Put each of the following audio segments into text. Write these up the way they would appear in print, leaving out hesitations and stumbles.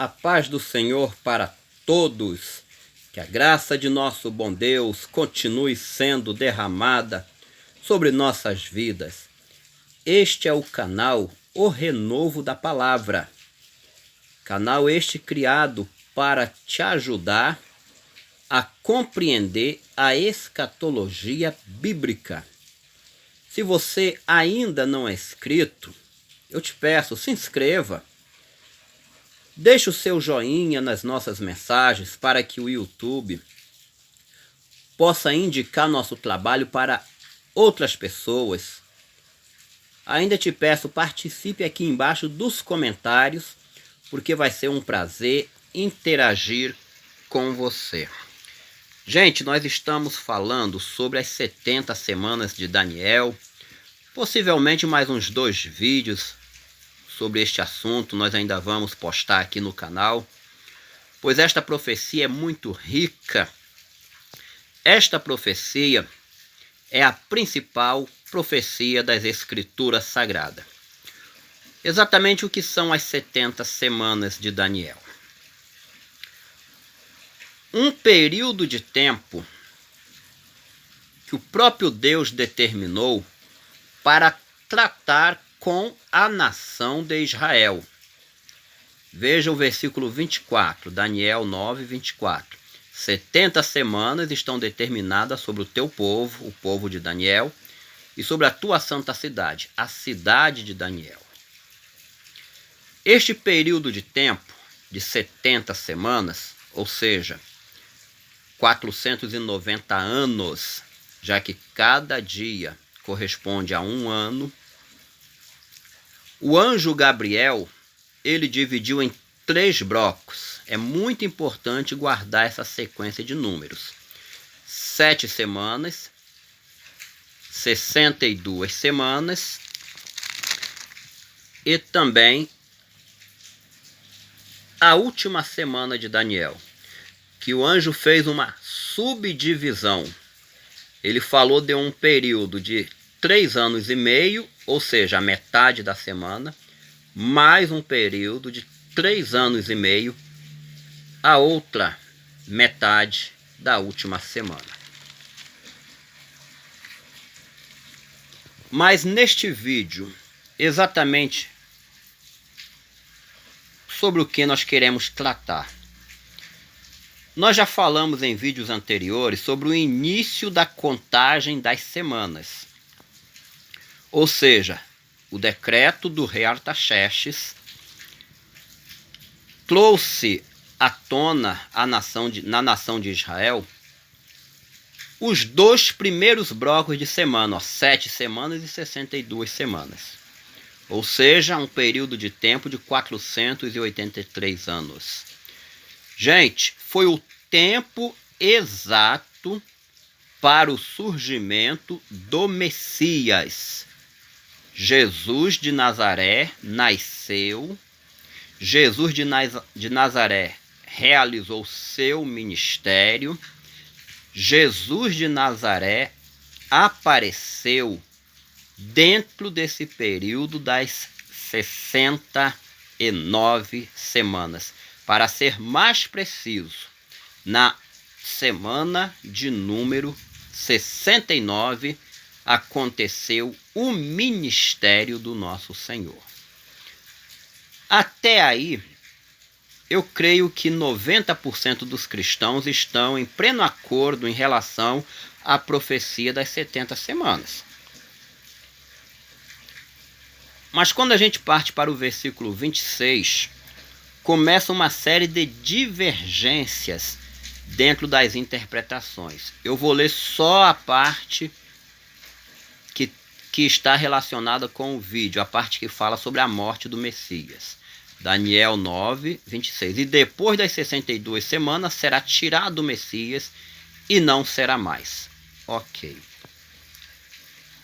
A paz do Senhor para todos. Que a graça de nosso bom Deus continue sendo derramada sobre nossas vidas. Este é o canal O Renovo da Palavra. Canal este criado para te ajudar a compreender a escatologia bíblica. Se você ainda não é inscrito, eu te peço, se inscreva. Deixe o seu joinha nas nossas mensagens para que o YouTube possa indicar nosso trabalho para outras pessoas. Ainda te peço, participe aqui embaixo dos comentários, porque vai ser um prazer interagir com você. Gente, nós estamos falando sobre as 70 semanas de Daniel. Possivelmente mais uns 2 vídeos sobre este assunto nós ainda vamos postar aqui no canal, pois esta profecia é muito rica. Esta profecia é a principal profecia das Escrituras Sagradas. Exatamente o que são as 70 semanas de Daniel. Um período de tempo que o próprio Deus determinou para tratar com a nação de Israel. Veja o versículo 24, Daniel 9, 24. 70 semanas estão determinadas sobre o teu povo, o povo de Daniel, e sobre a tua santa cidade, a cidade de Daniel. Este período de tempo, de 70 semanas, ou seja, 490 anos, já que cada dia corresponde a um ano, o anjo Gabriel, ele dividiu em 3 blocos. É muito importante guardar essa sequência de números. 7 semanas, 62 semanas e também a última semana de Daniel, que o anjo fez uma subdivisão. Ele falou de um período de 3 anos e meio, ou seja, a metade da semana, mais um período de 3 anos e meio, a outra metade da última semana. Mas neste vídeo, exatamente sobre o que nós queremos tratar. Nós já falamos em vídeos anteriores sobre o início da contagem das semanas. Ou seja, o decreto do rei Artaxerxes trouxe à tona na nação de Israel os 2 primeiros blocos de semana, 7 semanas e 62 semanas. Ou seja, um período de tempo de 483 anos. Gente, foi o tempo exato para o surgimento do Messias. Jesus de Nazaré nasceu, Jesus de Nazaré realizou seu ministério, Jesus de Nazaré apareceu dentro desse período das 69 semanas. Para ser mais preciso, na semana de número 69, aconteceu o ministério do nosso Senhor. Até aí, eu creio que 90% dos cristãos estão em pleno acordo em relação à profecia das 70 semanas. Mas quando a gente parte para o versículo 26, começa uma série de divergências dentro das interpretações. Eu vou ler só a parte que está relacionada com o vídeo, a parte que fala sobre a morte do Messias. Daniel 9, 26. E depois das 62 semanas será tirado o Messias e não será mais. Ok.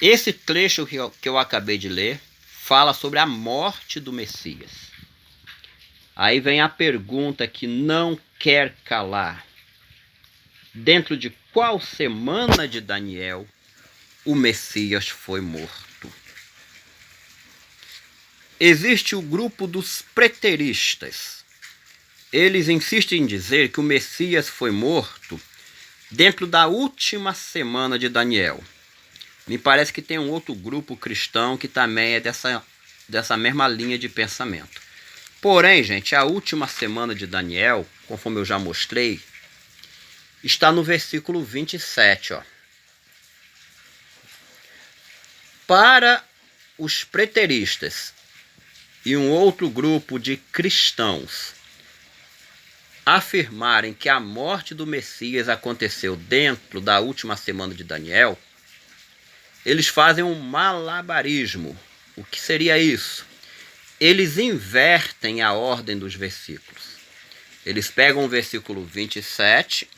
Esse trecho que eu acabei de ler fala sobre a morte do Messias. Aí vem a pergunta que não quer calar. Dentro de qual semana de Daniel o Messias foi morto? Existe o grupo dos preteristas, eles insistem em dizer que o Messias foi morto dentro da última semana de Daniel. Me parece que tem um outro grupo cristão que também é dessa mesma linha de pensamento. Porém, gente, a última semana de Daniel, conforme eu já mostrei, está no versículo 27, ó. Para os preteristas e um outro grupo de cristãos afirmarem que a morte do Messias aconteceu dentro da última semana de Daniel, eles fazem um malabarismo. O que seria isso? Eles invertem a ordem dos versículos. Eles pegam o versículo 27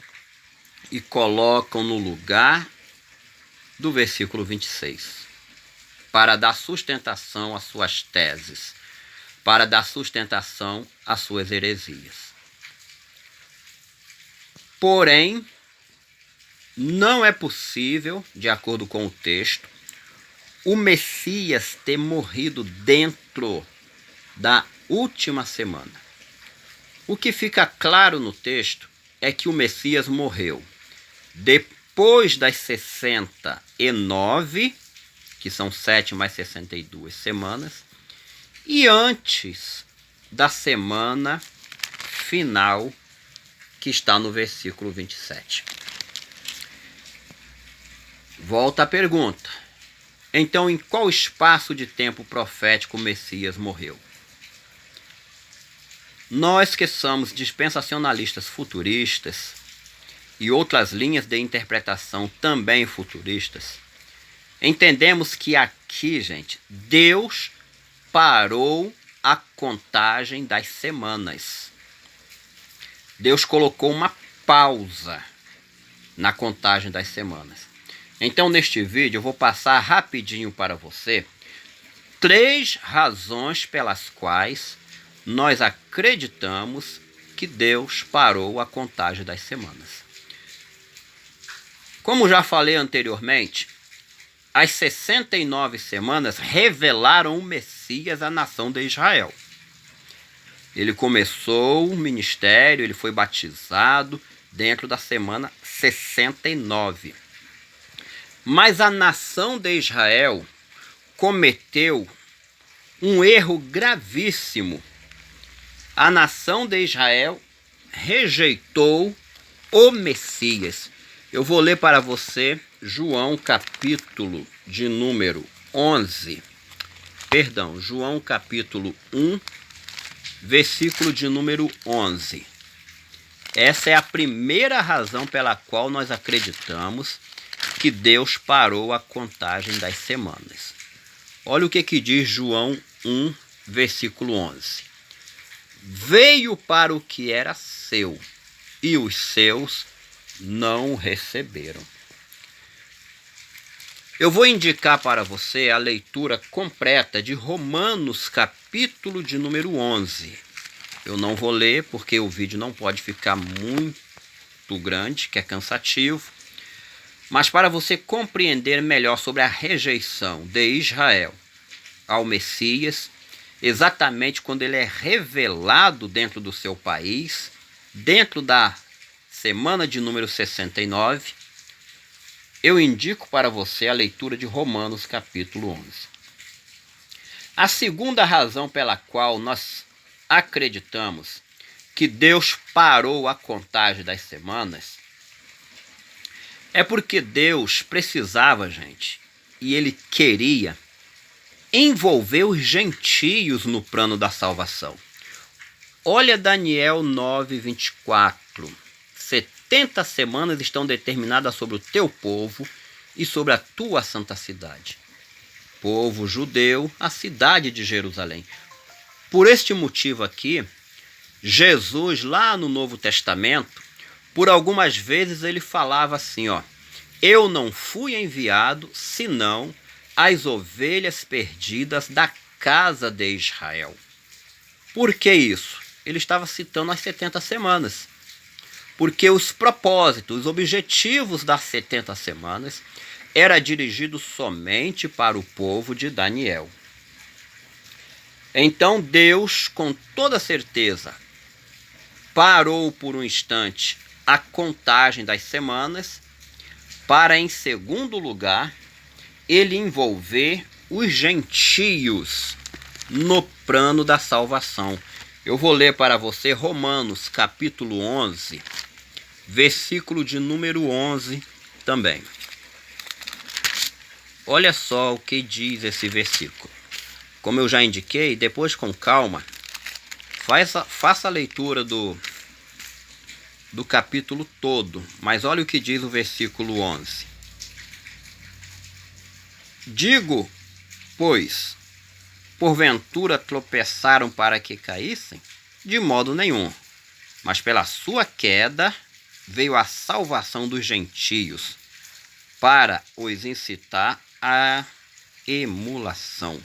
e colocam no lugar do versículo 26, para dar sustentação às suas teses, para dar sustentação às suas heresias. Porém, não é possível, de acordo com o texto, o Messias ter morrido dentro da última semana. O que fica claro no texto é que o Messias morreu depois das 69, que são 7 mais 62 semanas, e antes da semana final, que está no versículo 27. Volta a pergunta. Então, em qual espaço de tempo profético o Messias morreu? Nós que somos dispensacionalistas futuristas e outras linhas de interpretação também futuristas, entendemos que aqui, gente, Deus parou a contagem das semanas. Deus colocou uma pausa na contagem das semanas. Então, neste vídeo, eu vou passar rapidinho para você 3 razões pelas quais nós acreditamos que Deus parou a contagem das semanas. Como já falei anteriormente, as 69 semanas revelaram o Messias à nação de Israel. Ele começou o ministério, ele foi batizado dentro da semana 69. Mas a nação de Israel cometeu um erro gravíssimo. A nação de Israel rejeitou o Messias. Eu vou ler para você João capítulo de número 11. Perdão, João capítulo 1, versículo de número 11. Essa é a primeira razão pela qual nós acreditamos que Deus parou a contagem das semanas. Olha o que diz João 1, versículo 11. Veio para o que era seu, e os seus não o receberam. Eu vou indicar para você a leitura completa de Romanos, capítulo de número 11. Eu não vou ler porque o vídeo não pode ficar muito grande, que é cansativo. Mas para você compreender melhor sobre a rejeição de Israel ao Messias, exatamente quando ele é revelado dentro do seu país, dentro da semana de número 69, eu indico para você a leitura de Romanos capítulo 11. A segunda razão pela qual nós acreditamos que Deus parou a contagem das semanas é porque Deus precisava, gente, e Ele queria envolver os gentios no plano da salvação. Olha Daniel 9, 24. 70 semanas estão determinadas sobre o teu povo e sobre a tua santa cidade. Povo judeu, a cidade de Jerusalém. Por este motivo aqui, Jesus, lá no Novo Testamento, por algumas vezes ele falava assim, ó: eu não fui enviado senão as ovelhas perdidas da casa de Israel. Por que isso? Ele estava citando as 70 semanas. Porque os propósitos, os objetivos das 70 semanas era dirigido somente para o povo de Daniel. Então Deus, com toda certeza, parou por um instante a contagem das semanas, para, em segundo lugar, ele envolver os gentios no plano da salvação. Eu vou ler para você Romanos capítulo 11, versículo de número 11 também. Olha só o que diz esse versículo. Como eu já indiquei, depois com calma, faça a leitura do capítulo todo, mas olha o que diz o versículo 11. Digo, pois, porventura tropeçaram para que caíssem? De modo nenhum, mas pela sua queda veio a salvação dos gentios, para os incitar à emulação.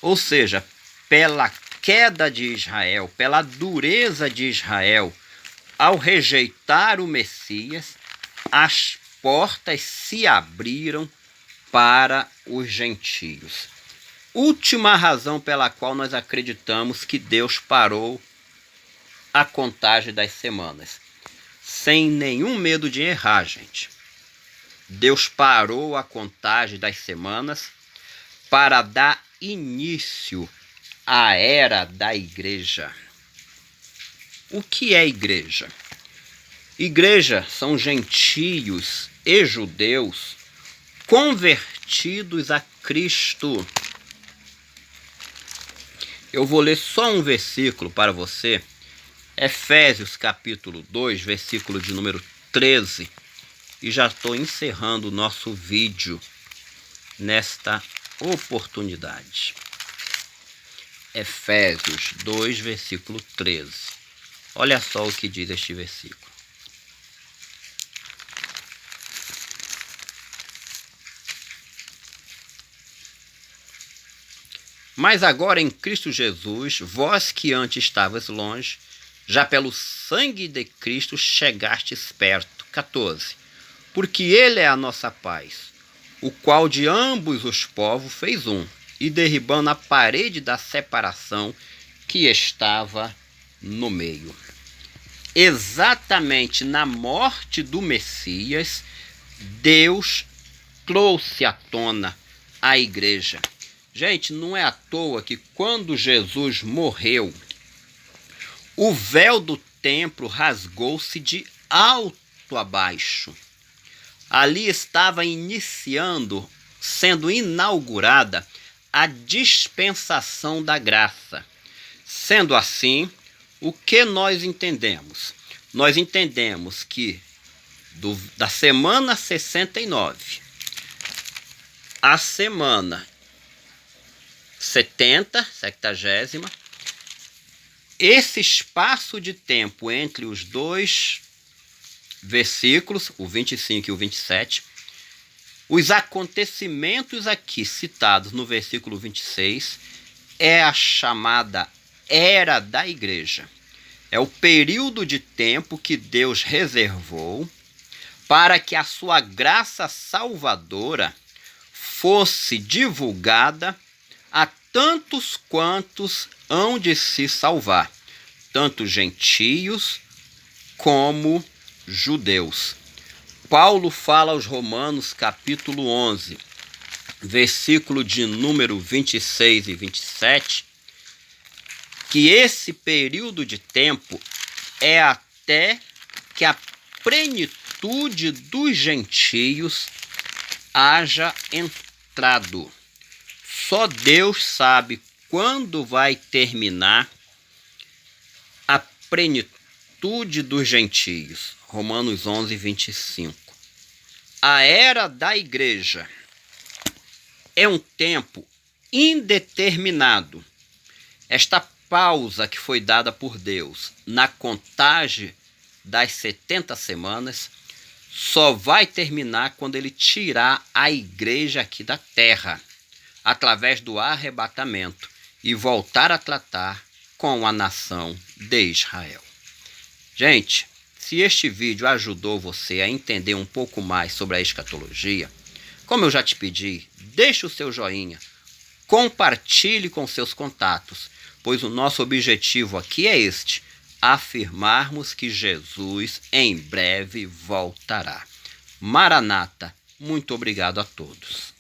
Ou seja, pela queda de Israel, pela dureza de Israel, ao rejeitar o Messias, as portas se abriram para os gentios. Última razão pela qual nós acreditamos que Deus parou a contagem das semanas. Sem nenhum medo de errar, gente. Deus parou a contagem das semanas para dar início à era da igreja. O que é igreja? Igreja são gentios e judeus convertidos a Cristo. Eu vou ler só um versículo para você. Efésios capítulo 2, versículo de número 13. E já estou encerrando o nosso vídeo nesta oportunidade. Efésios 2, versículo 13. Olha só o que diz este versículo. Mas agora em Cristo Jesus, vós que antes estavas longe, já pelo sangue de Cristo chegastes perto. 14. Porque ele é a nossa paz, o qual de ambos os povos fez um, e derribando a parede da separação que estava no meio. Exatamente na morte do Messias, Deus trouxe à tona a igreja. Gente, não é à toa que quando Jesus morreu, o véu do templo rasgou-se de alto a baixo. Ali estava iniciando, sendo inaugurada, a dispensação da graça. Sendo assim, o que nós entendemos? Nós entendemos que da semana 69, a semana 70, esse espaço de tempo entre os dois versículos, o 25 e o 27, os acontecimentos aqui citados no versículo 26 é a chamada Era da Igreja. É o período de tempo que Deus reservou para que a sua graça salvadora fosse divulgada a tantos quantos hão de se salvar, tanto gentios como judeus. Paulo fala aos Romanos capítulo 11, versículo de número 26 e 27, que esse período de tempo é até que a plenitude dos gentios haja entrado. Só Deus sabe quando vai terminar a plenitude dos gentios. Romanos 11, 25. A era da igreja é um tempo indeterminado. Esta pausa que foi dada por Deus na contagem das 70 semanas só vai terminar quando ele tirar a igreja aqui da terra, através do arrebatamento, e voltar a tratar com a nação de Israel. Gente, se este vídeo ajudou você a entender um pouco mais sobre a escatologia, como eu já te pedi, deixe o seu joinha, compartilhe com seus contatos, pois o nosso objetivo aqui é este: afirmarmos que Jesus em breve voltará. Maranata, muito obrigado a todos.